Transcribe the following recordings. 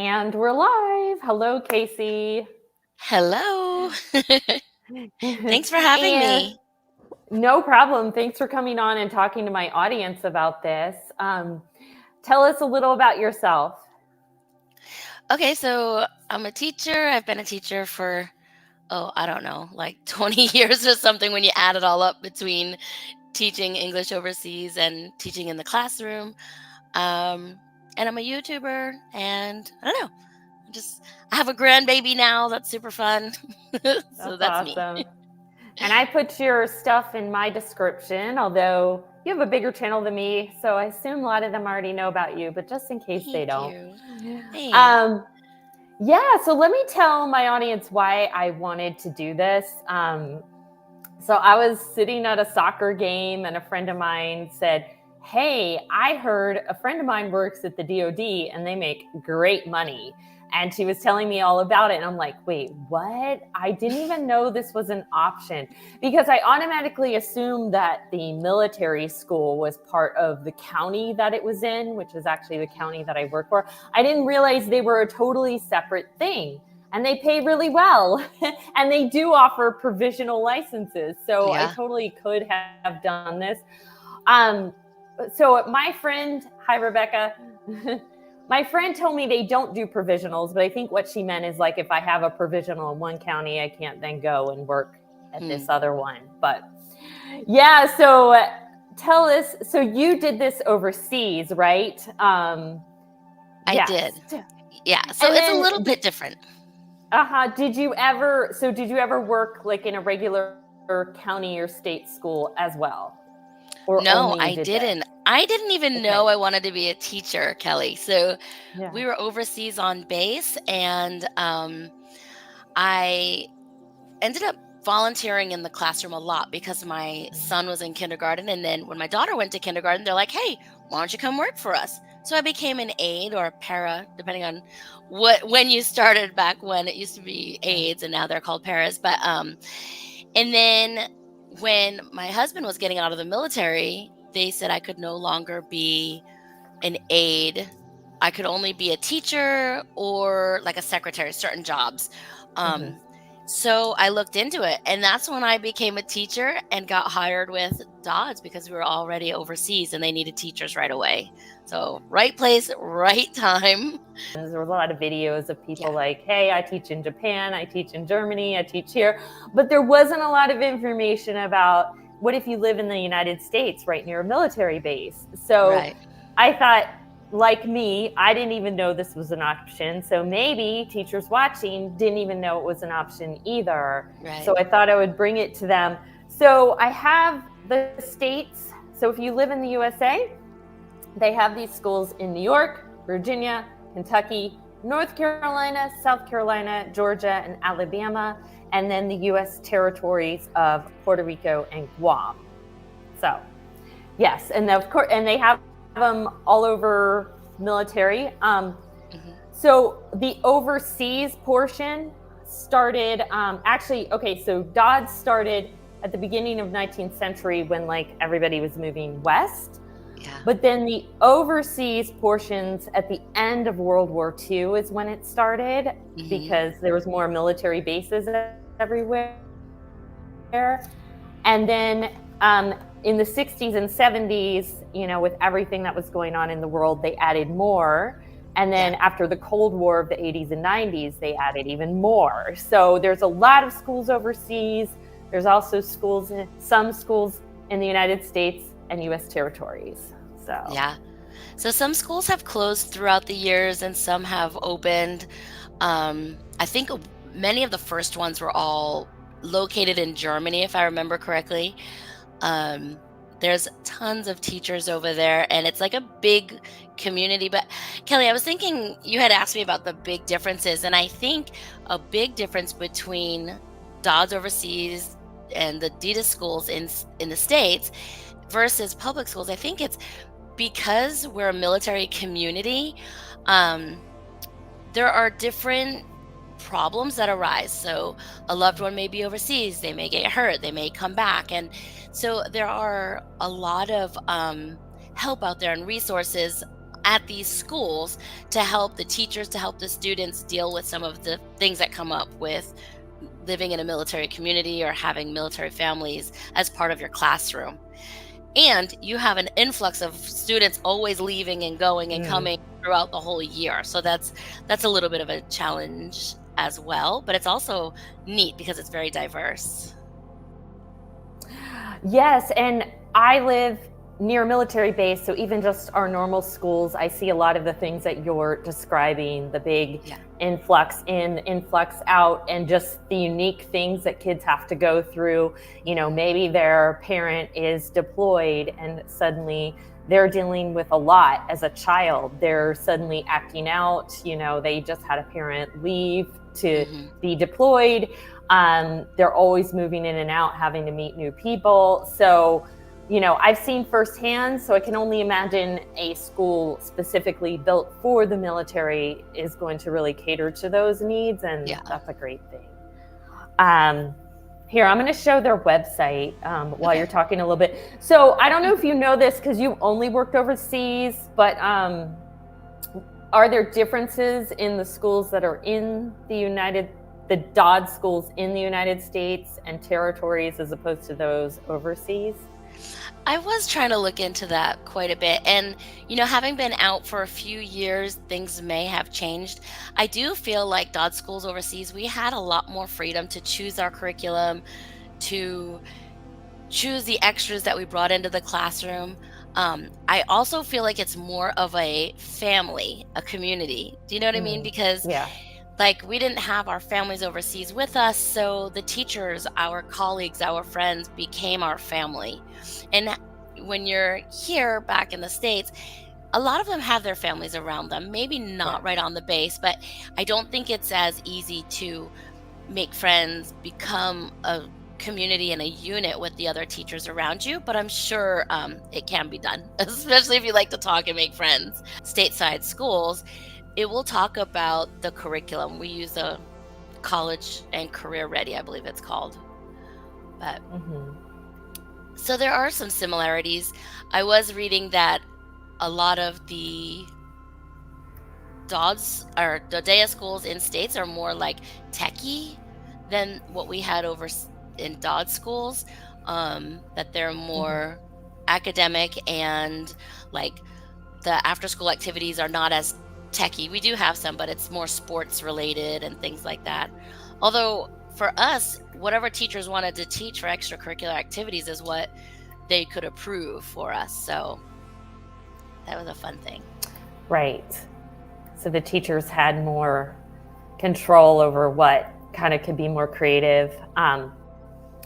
And we're live. Hello, Kasie. Hello. Thanks for having And me. no problem. Thanks for coming on and talking to my audience about this. Tell us a little about yourself. Okay, so I'm a teacher. I've been a teacher for, I don't know, like 20 years or something when you add it all up between teaching English overseas and teaching in the classroom. Um, and I'm a YouTuber, and I don't know. I have a grandbaby now. That's super fun. So That's that's me. awesome. And I put your stuff in my description, although you have a bigger channel than me, so I assume a lot of them already know about you, but just in case they Thank don't. you. Thanks. Um, yeah, so let me tell my audience why I wanted to do this. So I was sitting at a soccer game and a friend of mine said, "Hey, I heard a friend of mine works at the DoD and they make great money." And she was telling me all about it. And I'm like, wait, what? I didn't even know this was an option because I automatically assumed that the military school was part of the county that it was in, which is actually the county that I work for. I didn't realize they were a totally separate thing. And they pay really well. And they do offer provisional licenses. So I Yeah. totally could have done this. Um, so my friend, hi, Rebecca. My friend told me they don't do provisionals, but I think what she meant is like if I have a provisional in one county, I can't then go and work at this other one. But yeah, so tell us. So you did this overseas, right? I Yes. did. Yeah. So And it's a then little bit different. Did you ever work like in a regular county or state school as well? Or No, only I did this? didn't. I didn't even know Okay. I wanted to be a teacher, Kelly. So Yeah. we were overseas on base, and I ended up volunteering in the classroom a lot because my son was in kindergarten. And then when my daughter went to kindergarten, they're like, hey, why don't you come work for us? So I became an aide or a para, depending on when you started back when it used to be aides and now they're called paras. But and then when my husband was getting out of the military, they said I could no longer be an aide. I could only be a teacher or like a secretary, certain jobs. Mhm. Um, so I looked into it, and that's when I became a teacher and got hired with Dodds because we were already overseas and they needed teachers right away. So right place, right time. There were a lot of videos of people Yeah. like, hey, I teach in Japan, I teach in Germany, I teach here. But there wasn't a lot of information about what if you live in the United States right near a military base. So Right. I thought, like me, I didn't even know this was an option. So maybe teachers watching didn't even know it was an option either. Right. So I thought I would bring it to them. So I have the states. So if you live in the USA, they have these schools in New York, Virginia, Kentucky, North Carolina, South Carolina, Georgia, and Alabama, and then the US territories of Puerto Rico and Guam. So, yes, and of course, and they have them all over military. Mhm. So the overseas portion started okay, so Dodds started at the beginning of 19th century when like everybody was moving west. Yeah. But then the overseas portions at the end of World War II is when it started Hmm. because there was more military bases everywhere. And then in the 60s and 70s, with everything that was going on in the world, they added more. And then Yeah. after the Cold War of the 80s and 90s, they added even more. So there's a lot of schools overseas. There's also some schools in the United States and US territories. So, Yeah. So some schools have closed throughout the years and some have opened. I think many of the first ones were all located in Germany, if I remember correctly. Um, there's tons of teachers over there, and it's like a big community. But Kelly, I was thinking you had asked me about the big differences, and I think a big difference between Dodds overseas and the DDESS schools in the States versus public schools, I think it's because we're a military community. Um, there are different problems that arise. So a loved one may be overseas, they may get hurt, they may come back. And so there are a lot of help out there and resources at these schools to help the teachers, to help the students deal with some of the things that come up with living in a military community or having military families as part of your classroom. And you have an influx of students always leaving and going and Mm. coming throughout the whole year. So that's a little bit of a challenge as well, but it's also neat because it's very diverse. Yes, and I live near a military base, so even just our normal schools, I see a lot of the things that you're describing, the big Yeah. influx in, influx out, and just the unique things that kids have to go through. Maybe their parent is deployed and suddenly they're dealing with a lot as a child. They're suddenly acting out, they just had a parent leave to Hmm. be deployed. They're always moving in and out, having to meet new people. So, I've seen firsthand, so I can only imagine a school specifically built for the military is going to really cater to those needs, and Yeah. that's a great thing. Here, I'm going to show their website while Okay. you're talking a little bit. So I don't know if you know this because you only worked overseas, but are there differences in the schools that are in the Dodds schools in the United States and territories as opposed to those overseas? I was trying to look into that quite a bit. And, having been out for a few years, things may have changed. I do feel like Dodd schools overseas, we had a lot more freedom to choose our curriculum, to choose the extras that we brought into the classroom. I also feel like it's more of a family, a community. Do you know what I mean? Mm, Because yeah, like we didn't have our families overseas with us, so the teachers, our colleagues, our friends became our family. And when you're here back in the States, a lot of them have their families around them, maybe yeah, not right on the base, but I don't think it's as easy to make friends, become a community and a unit with the other teachers around you. But I'm sure it can be done, especially if you like to talk and make friends. Stateside schools, it will talk about the curriculum. We use a college and career ready, I believe it's called. But hmm so there are some similarities. I was reading that a lot of the Dodds or DoDEA schools in states are more like techie than what we had in Dodds schools. That they're hmm more academic, and like the after school activities are not as techie. We do have some, but it's more sports related and things like that. Although for us, whatever teachers wanted to teach for extracurricular activities is what they could approve for us. So that was a fun thing. right. So the teachers had more control over what kind of could be more creative.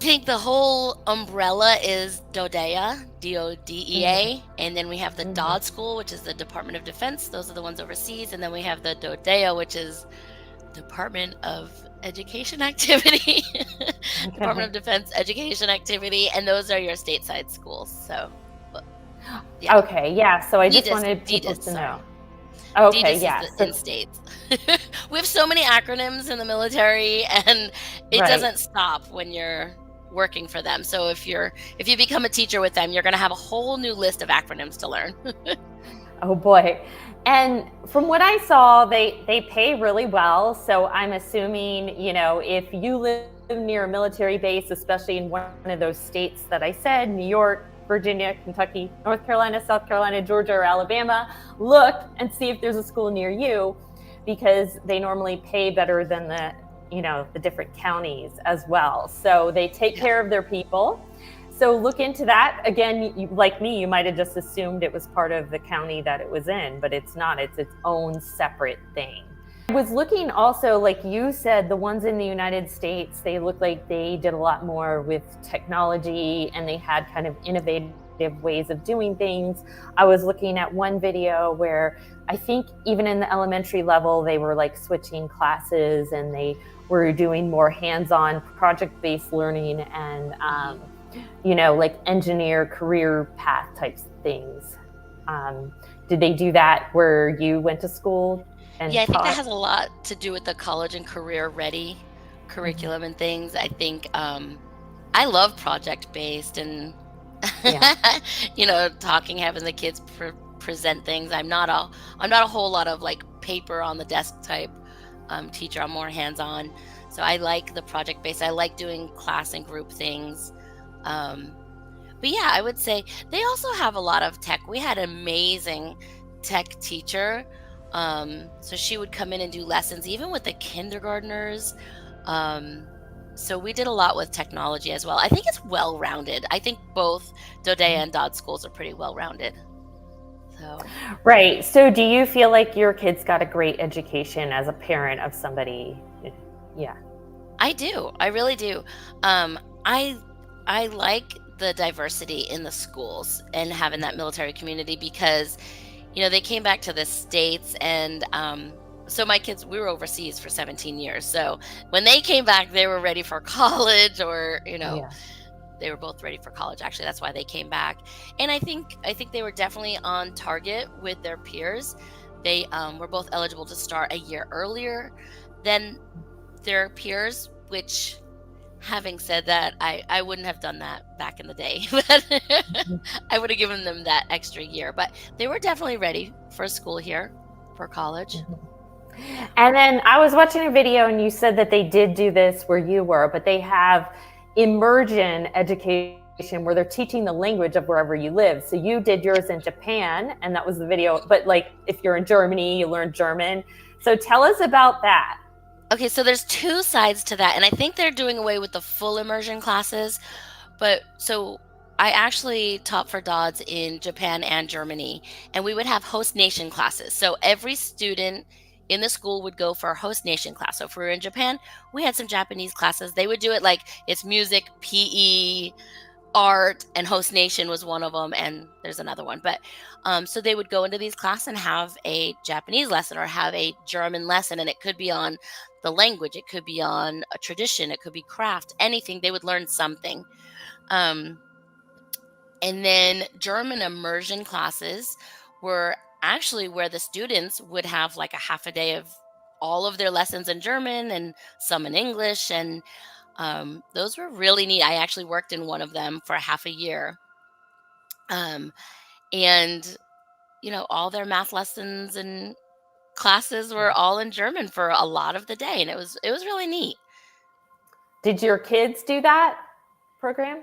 I think the whole umbrella is DoDEA, Mhm, DODEA, and then we have the mhm. Dodd School, which is the Department of Defense. Those are the ones overseas, and then we have the DoDEA, which is Department of Education Activity, Department Okay. of Defense Education Activity, and those are your stateside schools. So, but, yeah, Okay, yeah. So I just DDESS, wanted people DDESS, to know. sorry. Okay, DDESS is yeah. the in So states. We have so many acronyms in the military, and it right. doesn't stop when you're working for them. So if you become a teacher with them, you're going to have a whole new list of acronyms to learn. Oh boy. And from what I saw, they pay really well. So I'm assuming, if you live near a military base, especially in one of those states that I said, New York, Virginia, Kentucky, North Carolina, South Carolina, Georgia, or Alabama, look and see if there's a school near you because they normally pay better than the different counties as well. So they take Yeah. care of their people. So look into that. Again, like me, you might have just assumed it was part of the county that it was in, but it's not. It's its own separate thing. I was looking also, like you said, the ones in the United States, they look like they did a lot more with technology and they had kind of innovative ways of doing things. I was looking at one video where I think even in the elementary level, they were like switching classes and they were doing more hands-on project-based learning and Hmm. like engineer career path types things. Um, did they do that where you went to school Yeah, and I think that taught? has a lot to do with the college and career ready Mhm. curriculum and things. I think I love project based and Yeah. talking, having the kids present things. I'm not a whole lot of like paper on the desk type teacher. I'm more hands-on. So I like the project-based. I like doing class and group things. But yeah, I would say they also have a lot of tech. We had an amazing tech teacher. So she would come in and do lessons, even with the kindergartners. So we did a lot with technology as well. I think it's well-rounded. I think both DoDEA and Dodds schools are pretty well-rounded. So. Right. So do you feel like your kids got a great education as a parent of somebody? Yeah. I do. I really do. I like the diversity in the schools and having that military community because, they came back to the States and so my kids, we were overseas for 17 years. So when they came back, they were ready for college or, Yeah. they were both ready for college. Actually, that's why they came back. And I think they were definitely on target with their peers. They were both eligible to start a year earlier than their peers, which, having said that, I wouldn't have done that back in the day. But I would have given them that extra year. But they were definitely ready for school here, for college. And then I was watching a video and you said that they did do this where you were, but they have immersion education where they're teaching the language of wherever you live. So you did yours in Japan and that was the video, but like if you're in Germany, you learn German. So tell us about that. Okay, so there's two sides to that, and I think they're doing away with the full immersion classes. But so I actually taught for Dodds in Japan and Germany, and we would have host nation classes. So every student in the school would go for a host nation class. So if we were in Japan, we had some Japanese classes. They would do it like it's music, PE, art, and host nation was one of them, and there's another one. But so they would go into these classes and have a Japanese lesson or have a German lesson, and it could be on the language, it could be on a tradition, it could be craft, anything. They would learn something. And then German immersion classes were actually where the students would have like a half a day of all of their lessons in German and some in English, and those were really neat. I actually worked in one of them for half a year. And all their math lessons and classes were all in German for a lot of the day, and it was really neat. Did your kids do that program?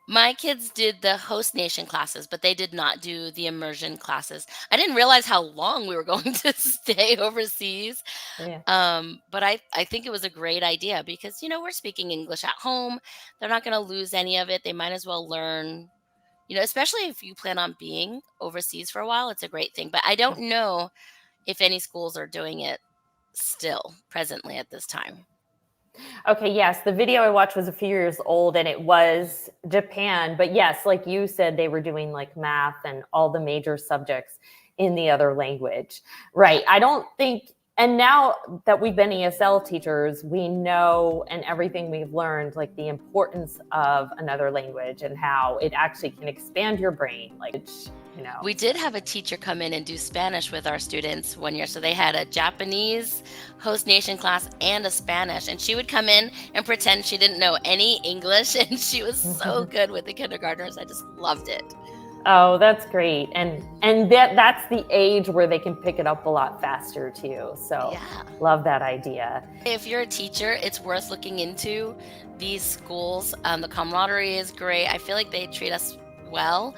My kids did the host nation classes, but they did not do the immersion classes. I didn't realize how long we were going to stay overseas. Yeah. But I think it was a great idea because, we're speaking English at home. They're not going to lose any of it. They might as well learn, especially if you plan on being overseas for a while, it's a great thing. But I don't know if any schools are doing it still presently at this time. Okay, yes, the video I watched was a few years old and it was Japan, but yes, like you said, they were doing like math and all the major subjects in the other language. Right. I don't think, and now that we've been ESL teachers, we know and everything we've learned, like the importance of another language and how it actually can expand your brain. We did have a teacher come in and do Spanish with our students one year. So they had a Japanese host nation class and a Spanish, and she would come in and pretend she didn't know any English, and she was so good with the kindergartners. I just loved it. Oh, that's great. And that's the age where they can pick it up a lot faster too. So yeah. Love that idea. If you're a teacher, it's worth looking into these schools. The camaraderie is great. I feel like they treat us well.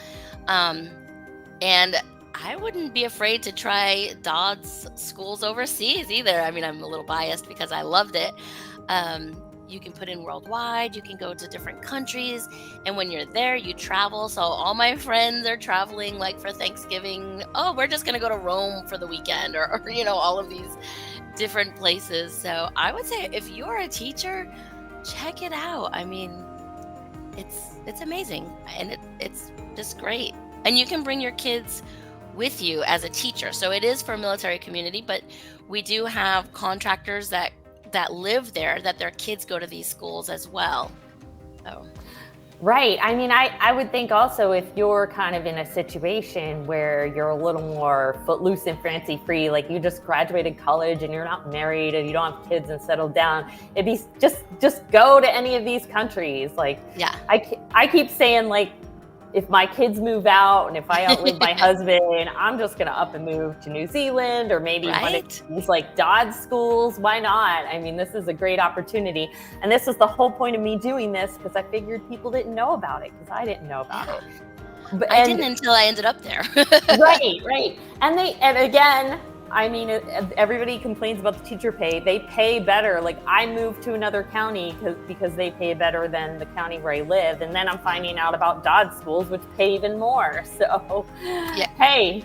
And I wouldn't be afraid to try Dodds schools overseas either. I mean, I'm a little biased because I loved it. You can put in worldwide, you can go to different countries, and when you're there, you travel. So all my friends are traveling like for Thanksgiving. Oh, we're just gonna go to Rome for the weekend or all of these different places. So I would say if you're a teacher, check it out. I mean, it's amazing and it's just great. And you can bring your kids with you as a teacher. So it is for military community, but we do have contractors that live there, that their kids go to these schools as well. So. Right. I mean, I would think also if you're kind of in a situation where you're a little more footloose and fancy free, like you just graduated college and you're not married and you don't have kids and settled down, it'd be just go to any of these countries. Like, yeah, I keep saying like, if my kids move out and if I outlive my husband, I'm just going to up and move to New Zealand or maybe one of Right? these like Dodds schools. Why not? I mean, this is a great opportunity. And this was the whole point of me doing this, because I figured people didn't know about it, because I didn't know about Yeah. it. But, I didn't until I ended up there. right. And again, I mean, everybody complains about the teacher pay. They pay better. Like, I moved to another county because they pay better than the county where I live. And then I'm finding out about Dodds schools, which pay even more. So, Yeah. hey.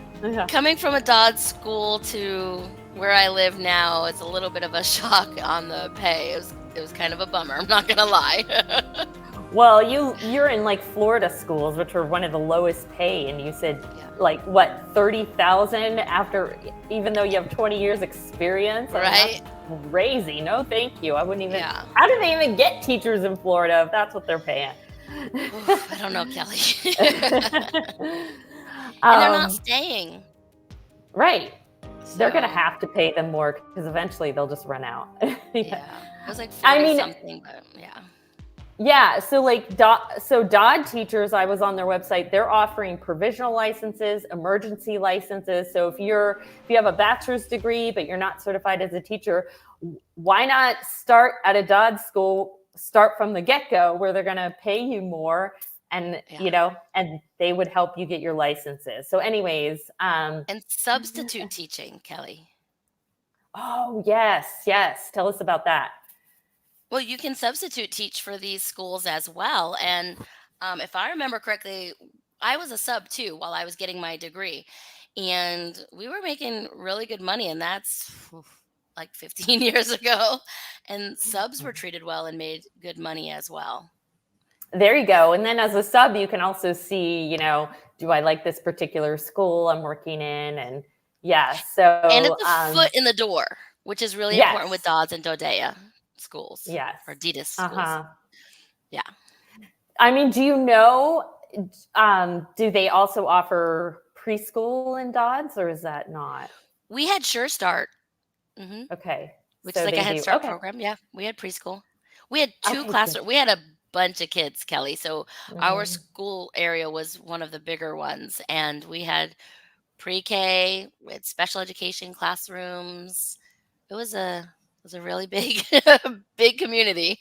Coming from a Dodds school to where I live now, it's a little bit of a shock on the pay. It was kind of a bummer, I'm not gonna lie. Well, you're in like Florida schools, which are one of the lowest pay, and you said like what, 30,000 after, even though you have 20 years experience, Right? I mean, that's crazy. No, thank you. I wouldn't even. Yeah. How do they even get teachers in Florida if that's what they're paying? Oof, I don't know, Kelly. And they're not staying. Right. They're going to So, have to pay them more because eventually they'll just run out. yeah. It was like I 40 mean, something, but yeah. yeah, so like Dodd teachers, I was on their website, they're offering provisional licenses, emergency licenses. So if you have a bachelor's degree but you're not certified as a teacher, why not start at a Dodd school, start from the get-go where they're going to pay you more, and and they would help you get your licenses. So anyways, And substitute teaching, Kelly. oh, yes. Tell us about that. Well, you can substitute teach for these schools as well. And if I remember correctly, I was a sub too while I was getting my degree. And we were making really good money. And that's like 15 years ago. And subs were treated well and made good money as well. There you go. And then as a sub, you can also see, do I like this particular school I'm working in? And yeah, And so it's a foot in the door, which is really important with yes, Dodds and DoDEA schools yes. or DDESS schools. Uh-huh. Yeah. I mean, do they also offer preschool in Dodds, or is that not? We had Sure Start, Okay. which is So like a they Head do. Start Okay. program. Yeah, we had preschool. We had two Okay, good. classrooms. We had a bunch of kids, Kelly. So our Mhm. school area was one of the bigger ones, and we had pre-K with special education classrooms. It was a really big big community.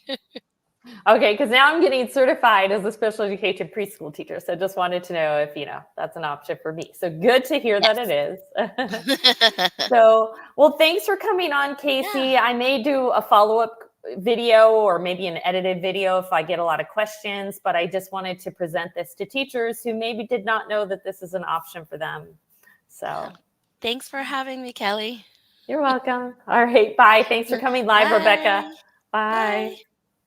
Okay, because now I'm getting certified as a special education preschool teacher. So just wanted to know if, that's an option for me. So good to hear that it is. So, well, thanks for coming on, Yeah. Kasie. I may do a follow-up video or maybe an edited video if I get a lot of questions, but I just wanted to present this to teachers who maybe did not know that this is an option for them. So Thanks for having me, Kelly. you're welcome. All right, bye. Thanks for coming live, Rebecca. Bye. Bye. Bye.